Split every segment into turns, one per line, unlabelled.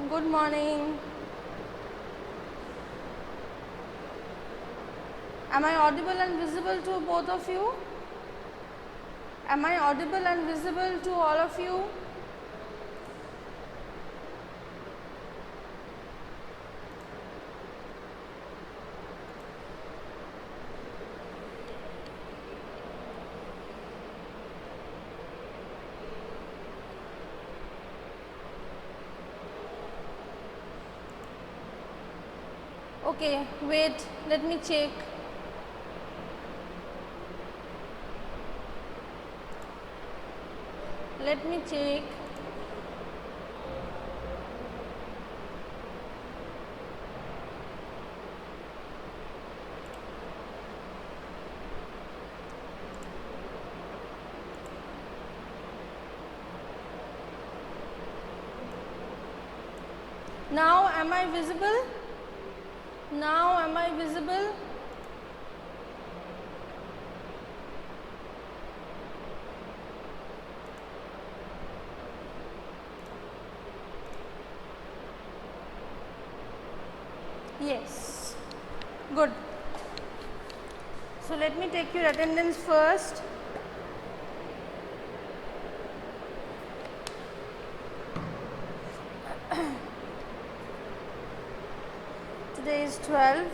Good morning. Am I audible and visible to both of you? Am I audible and visible to all of you? Okay, wait, let me check. Let me check. Now am I visible? Now am I visible? Yes. Good. So let me take your attendance first. Today is 12.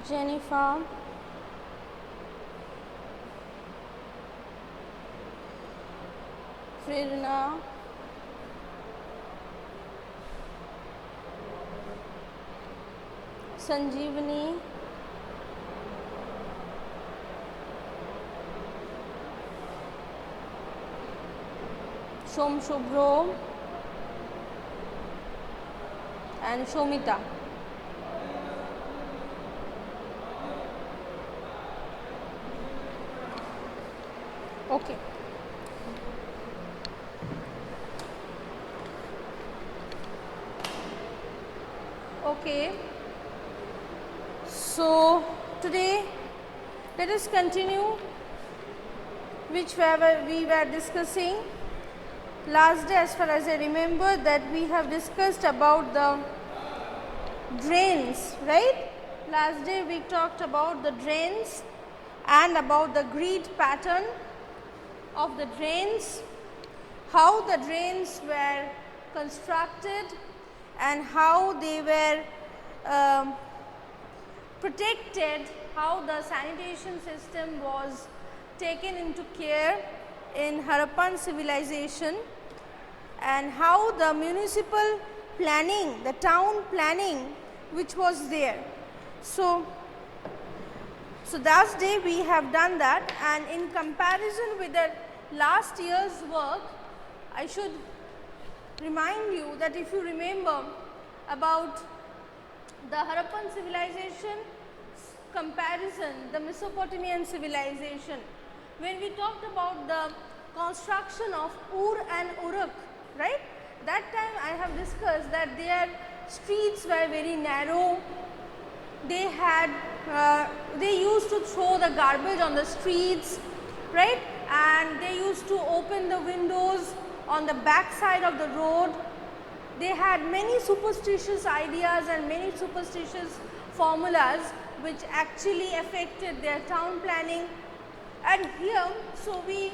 Jennifer, Prerna, Sanjeevani, Shom Shubhro and Shomita. Okay. Okay. So today let us continue whichever we were discussing last day. As far as I remember, that we have discussed about the drains, right? Last day we talked about the drains and about the grid pattern of the drains, how the drains were constructed and how they were protected, how the sanitation system was taken into care in Harappan civilization, and how the municipal planning, the town planning which was there. So last day we have done that, and in comparison with the last year's work, I should remind you that if you remember about the Harappan civilization comparison, the Mesopotamian civilization, when we talked about the construction of Ur and Uruk, right? That time I have discussed that their streets were very narrow. They had they used to throw the garbage on the streets, right? And they used to open the windows on the back side of the road. They had many superstitious ideas and many superstitious formulas which actually affected their town planning. And here, so we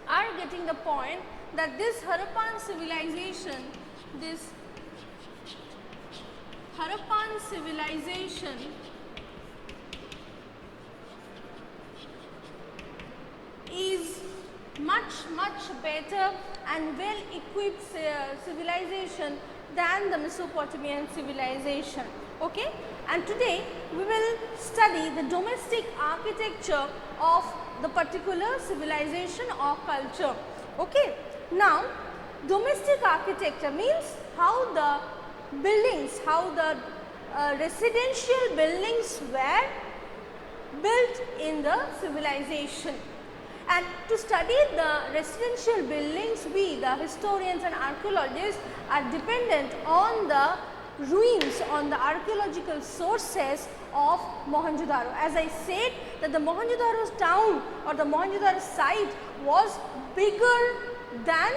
are getting the point that this Harappan civilization, is much better and well equipped civilization than the Mesopotamian civilization. Okay? And today we will study the domestic architecture of the particular civilization or culture. Okay? Now, domestic architecture means how the buildings, how the residential buildings were built in the civilization. And to study the residential buildings, we, the historians and archaeologists, are dependent on the ruins, on the archaeological sources of Mohenjo-daro. As I said that the Mohenjo-daro town or the Mohenjo-daro site was bigger than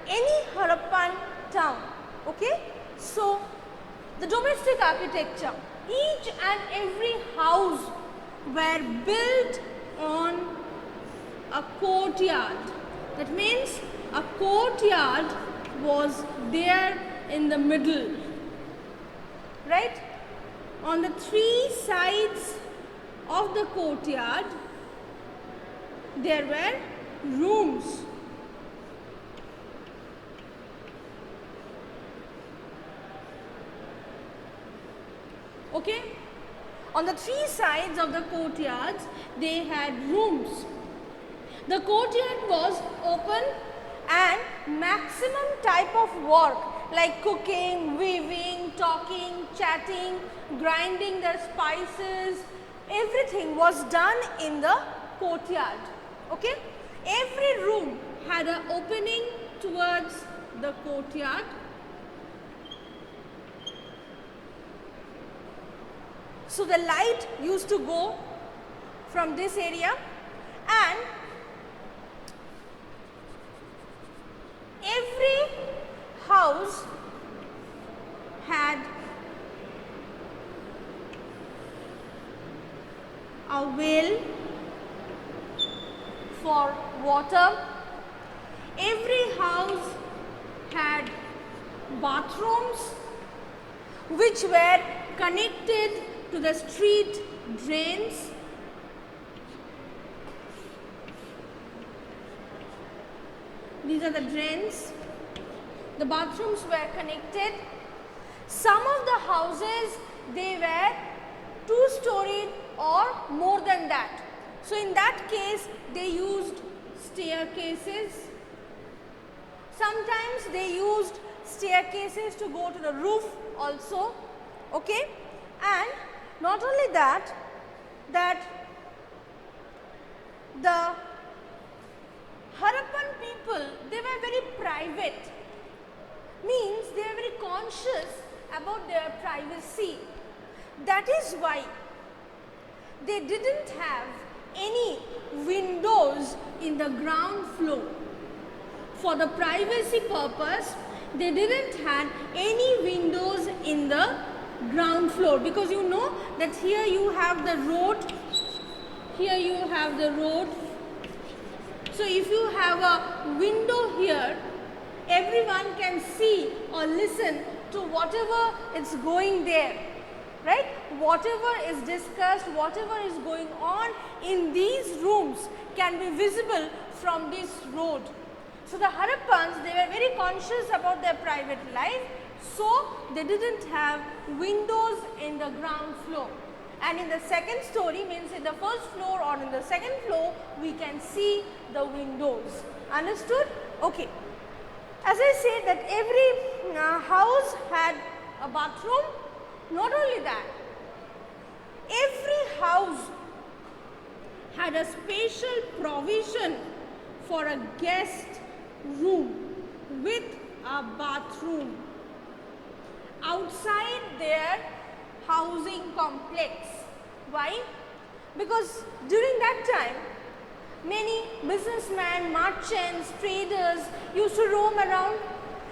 any Harappan town. Okay? So, the domestic architecture, each and every house were built on a courtyard. That means a courtyard was there in the middle, right? On the three sides of the courtyard there were rooms. Okay? On the three sides of the courtyards they had rooms. The courtyard was open and maximum type of work like cooking, weaving, talking, chatting, grinding the spices, everything was done in the courtyard. Okay? Every room had an opening towards the courtyard. So, the light used to go from this area, and every house had a well for water. Every house had bathrooms which were connected to the street drains. These are the drains. The bathrooms were connected. Some of the houses they were two-storied or more than that. So, in that case they used staircases. Sometimes they used staircases to go to the roof also. Okay? And not only that, the Harappan people, they were very private, means they were very conscious about their privacy. That is why they didn't have any windows in the ground floor. For the privacy purpose, they didn't have any windows in the ground floor, because you know that here you have the road, here you have the road. So, if you have a window here, everyone can see or listen to whatever is going there, right? Whatever is discussed, whatever is going on in these rooms can be visible from this road. So, the Harappans, they were very conscious about their private life, so they didn't have windows in the ground floor. And in the second story, means in the first floor or in the second floor, we can see the windows. Understood? Okay. As I said that every house had a bathroom. Not only that, every house had a special provision for a guest room with a bathroom outside their housing complex. Why? Because during that time many businessmen, merchants, traders used to roam around,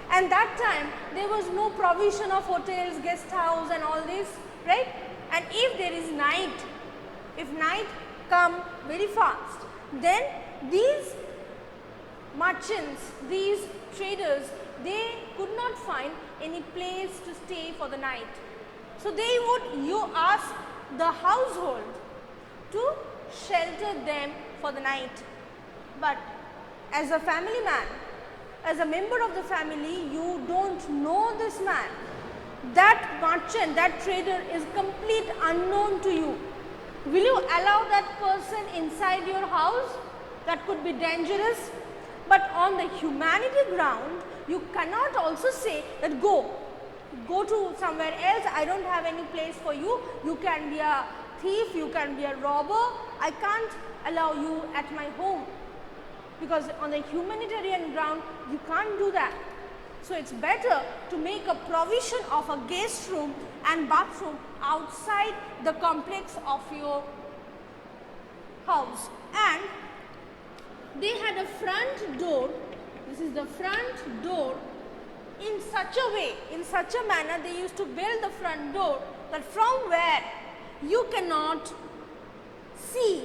and that time there was no provision of hotels, guest house and all this, right? And if there is night, if night come very fast, then these merchants, these traders, they could not find any place to stay for the night. So, they would ask the household to shelter them for the night. But as a family man, as a member of the family, you don't know this man. That merchant, that trader is complete unknown to you. Will you allow that person inside your house? That could be dangerous. But on the humanity ground, you cannot also say that go to somewhere else, I don't have any place for you, you can be a thief, you can be a robber, I can't allow you at my home. Because on the humanitarian ground, you can't do that. So it's better to make a provision of a guest room and bathroom outside the complex of your house. And they had a front door. This is the front door. In such a way, in such a manner, they used to build the front door that from where you cannot see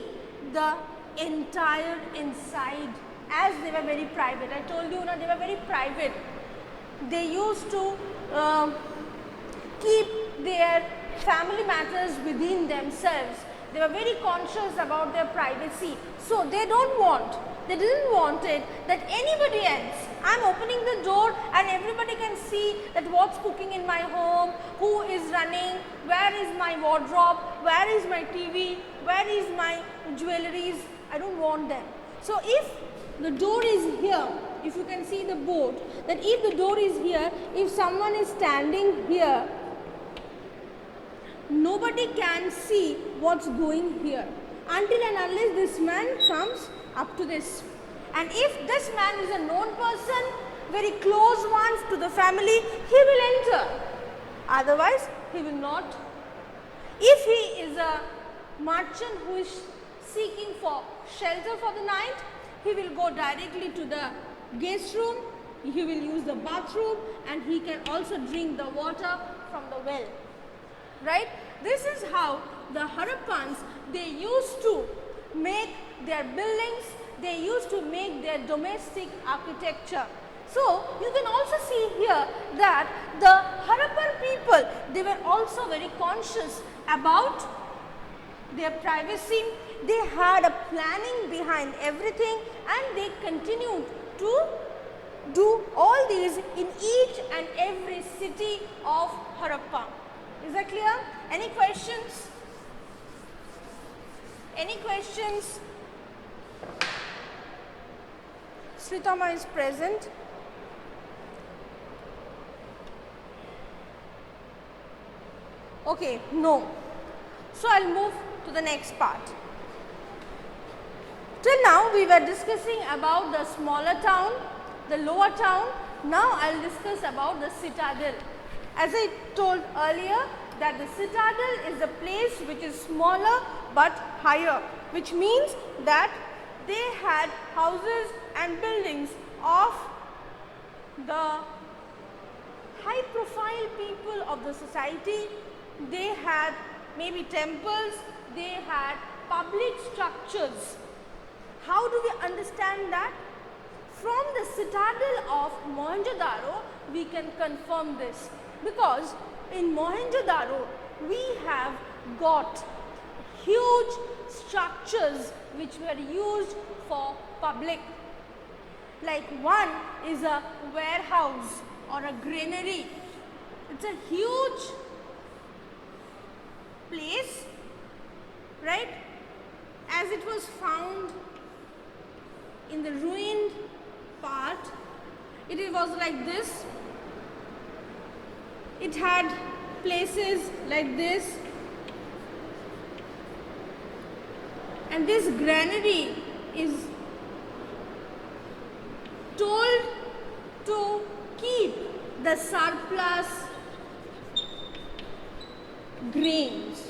the entire inside, as they were very private. I told you, they were very private. They used to keep their family matters within themselves. They were very conscious about their privacy. So they didn't want it that anybody else, I'm opening the door and everybody can see that what's cooking in my home, who is running, where is my wardrobe, where is my TV, where is my jewelries. I don't want them. So if the door is here, if you can see the board, that if the door is here, if someone is standing here, nobody can see what's going here until and unless this man comes up to this. And if this man is a known person, very close ones to the family, he will enter. Otherwise, he will not. If he is a merchant who is seeking for shelter for the night, he will go directly to the guest room, he will use the bathroom, and he can also drink the water from the well. Right? This is how the Harappans, they used to make their buildings, they used to make their domestic architecture. So, you can also see here that the Harappan people, they were also very conscious about their privacy. They had a planning behind everything and they continued to do all these in each and every city of Harappa. Is that clear? Any questions? Any questions? Sritama is present. Okay, no. So I'll move to the next part. Till now we were discussing about the smaller town, the lower town. Now I'll discuss about the citadel. As I told earlier, that the citadel is a place which is smaller but higher, which means that they had houses and buildings of the high profile people of the society. They had maybe temples, they had public structures. How do we understand that? From the citadel of Mohenjo-daro, we can confirm this, because in Mohenjo-daro we have got huge structures which were used for public. Like one is a warehouse or a granary. It's a huge place, right? As it was found in the ruined part, it was like this. It had places like this, and this granary is told to keep the surplus grains.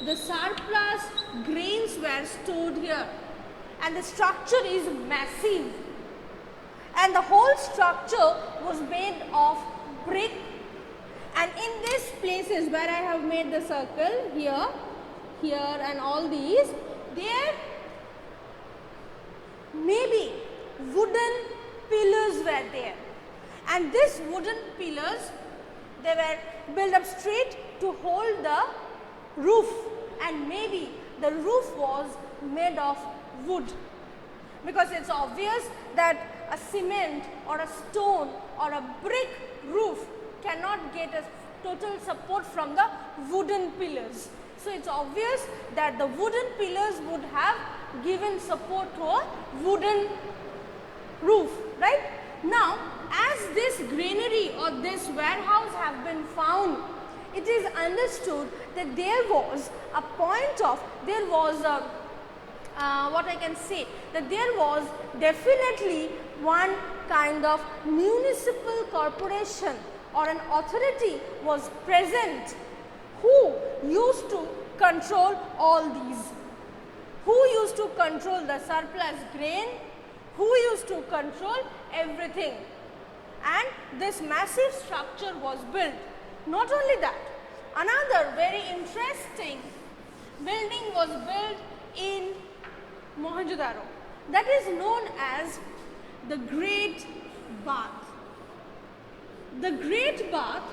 The surplus grains were stored here, and the structure is massive, and the whole structure was made of brick. And in these places where I have made the circle, here, here and all these, there maybe wooden pillars were there, and these wooden pillars, they were built up straight to hold the roof, and maybe the roof was made of wood, because it's obvious that a cement or a stone or a brick roof cannot get a total support from the wooden pillars. So it's obvious that the wooden pillars would have given support to a wooden roof, right? Now, as this granary or this warehouse have been found, it is understood that there was a point of, there was a, what I can say, that there was definitely one kind of municipal corporation or an authority was present who used to control all these. Who used to control the surplus grain? Who used to control everything? And this massive structure was built. Not only that, another very interesting building was built in Mohenjo-daro, that is known as the Great Bath. The Great Bath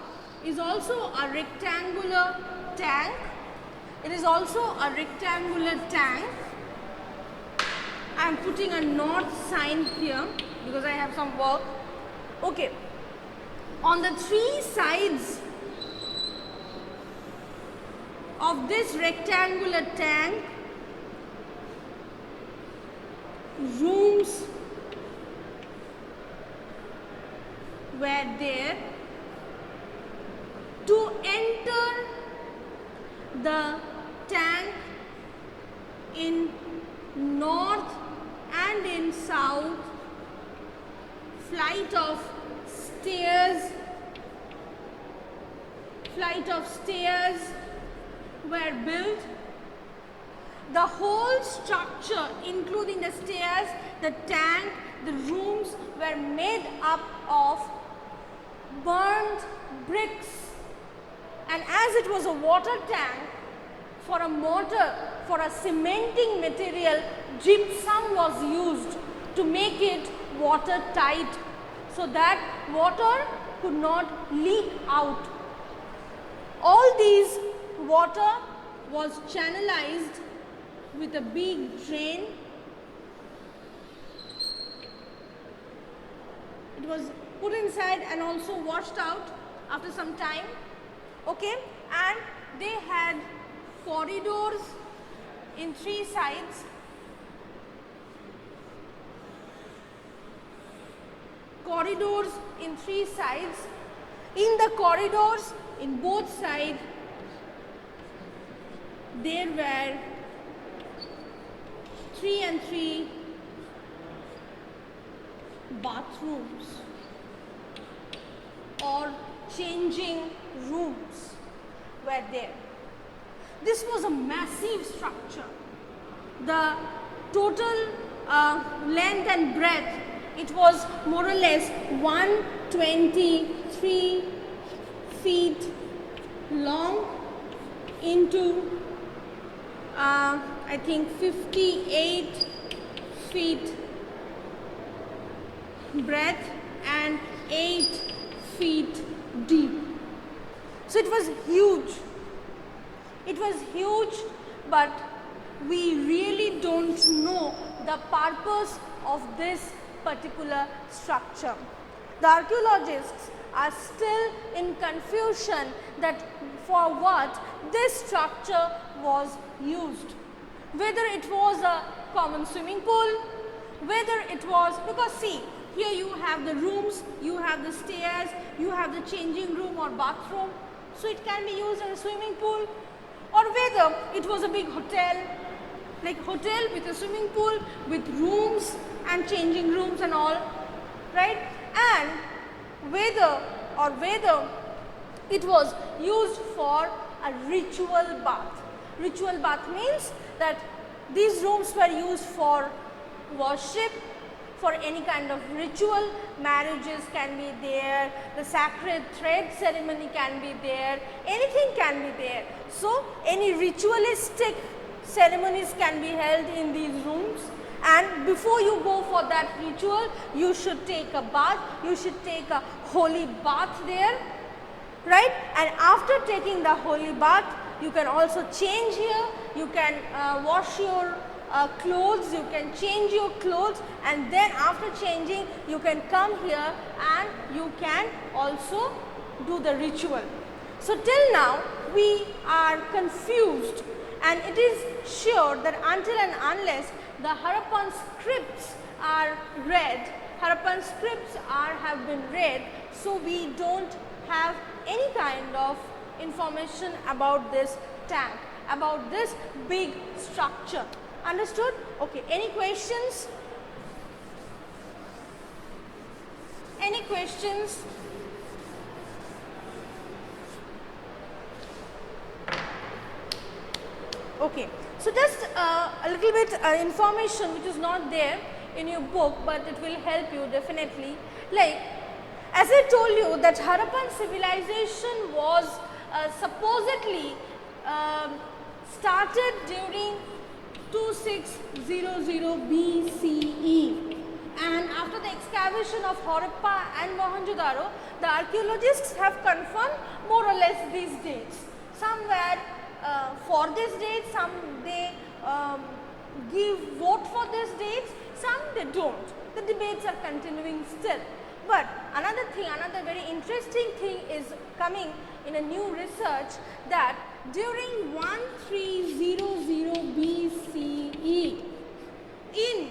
is also a rectangular tank. It is also a rectangular tank. I am putting a north sign here because I have some work. Okay. On the three sides of this rectangular tank, rooms were there. To enter the tank in north and in south, flight of stairs were built. The whole structure, including the stairs, the tank, the rooms, were made up of burnt bricks. And as it was a water tank, for a mortar, for a cementing material, gypsum was used to make it watertight so that water could not leak out. All these water was channelized with a big drain. It was put inside and also washed out after some time. Okay, and they had corridors in three sides. Corridors in three sides. In the corridors, in both sides, there were 3 and 3 bathrooms or changing rooms were there. This was a massive structure. The total length and breadth, it was more or less 123 feet long into I think 58 feet breadth and 8 feet deep. So it was huge. It was huge, but we really don't know the purpose of this particular structure. The archaeologists are still in confusion that for what this structure was used. Whether it was a common swimming pool, whether it was, because see, here you have the rooms, you have the stairs, you have the changing room or bathroom. So it can be used as a swimming pool, or whether it was a big hotel, like hotel with a swimming pool, with rooms and changing rooms and all, right? And whether it was used for a ritual bath. Ritual bath means that these rooms were used for worship, for any kind of ritual. Marriages can be there, the sacred thread ceremony can be there, anything can be there. So any ritualistic ceremonies can be held in these rooms, and before you go for that ritual, you should take a bath, you should take a holy bath there, right? And after taking the holy bath, you can also change here, you can wash your clothes, you can change your clothes, and then after changing you can come here and you can also do the ritual. So till now we are confused, and it is sure that until and unless the Harappan scripts are read, Harappan scripts have been read, so we don't have any kind of information about this tank, about this big structure. Understood? Okay, any questions? questions? Okay, so just a little bit information which is not there in your book, but it will help you definitely. Like, as I told you that Harappan civilization was supposedly started during 2600 BCE, and after the excavation of Harappa and Mohenjo-daro, the archaeologists have confirmed more or less these dates. Somewhere for this date, some they vote for this dates, some they don't. The debates are continuing still. But another thing, another very interesting thing is coming in a new research, that during 1300 BCE in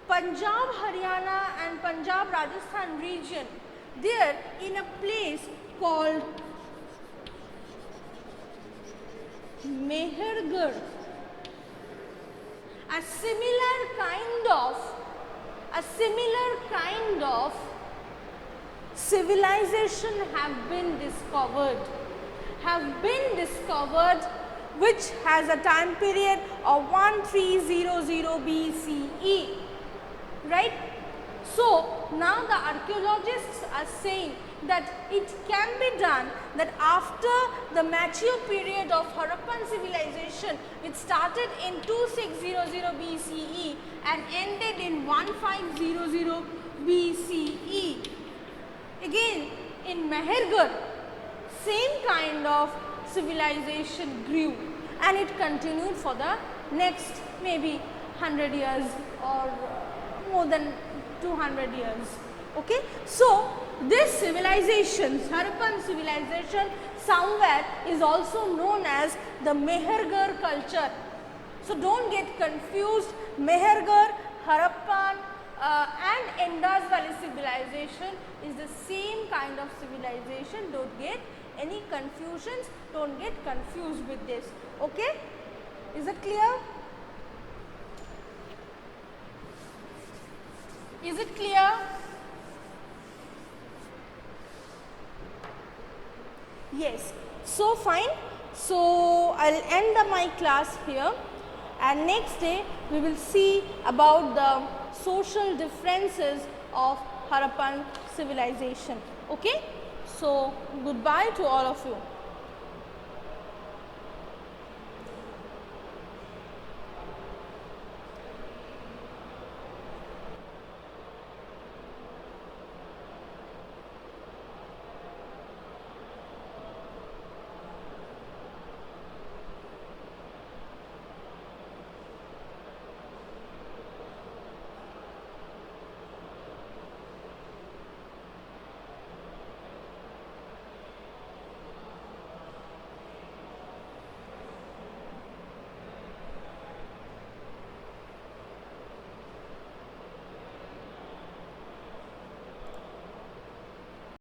Punjab, Haryana and Punjab, Rajasthan region, there in a place called Mehergarh, a similar kind of civilization have been discovered, which has a time period of 1300 BCE, right? So now the archaeologists are saying that it can be done that after the mature period of Harappan civilization, which started in 2600 BCE and ended in 1500 BCE. Again in Mehergarh, same kind of civilization grew, and it continued for the next maybe 100 years or more than 200 years. Okay, so this civilization, Harappan civilization, somewhere is also known as the Mehergarh culture. So don't get confused. Mehergarh, Harappan and Indus Valley civilization is the same kind of civilization. Don't get any confusions. Don't get confused with this. Okay, is it clear? Is it clear? Yes. So fine. So I'll end my class here, and next day we will see about the social differences of Harappan civilization. Okay. So goodbye to all of you.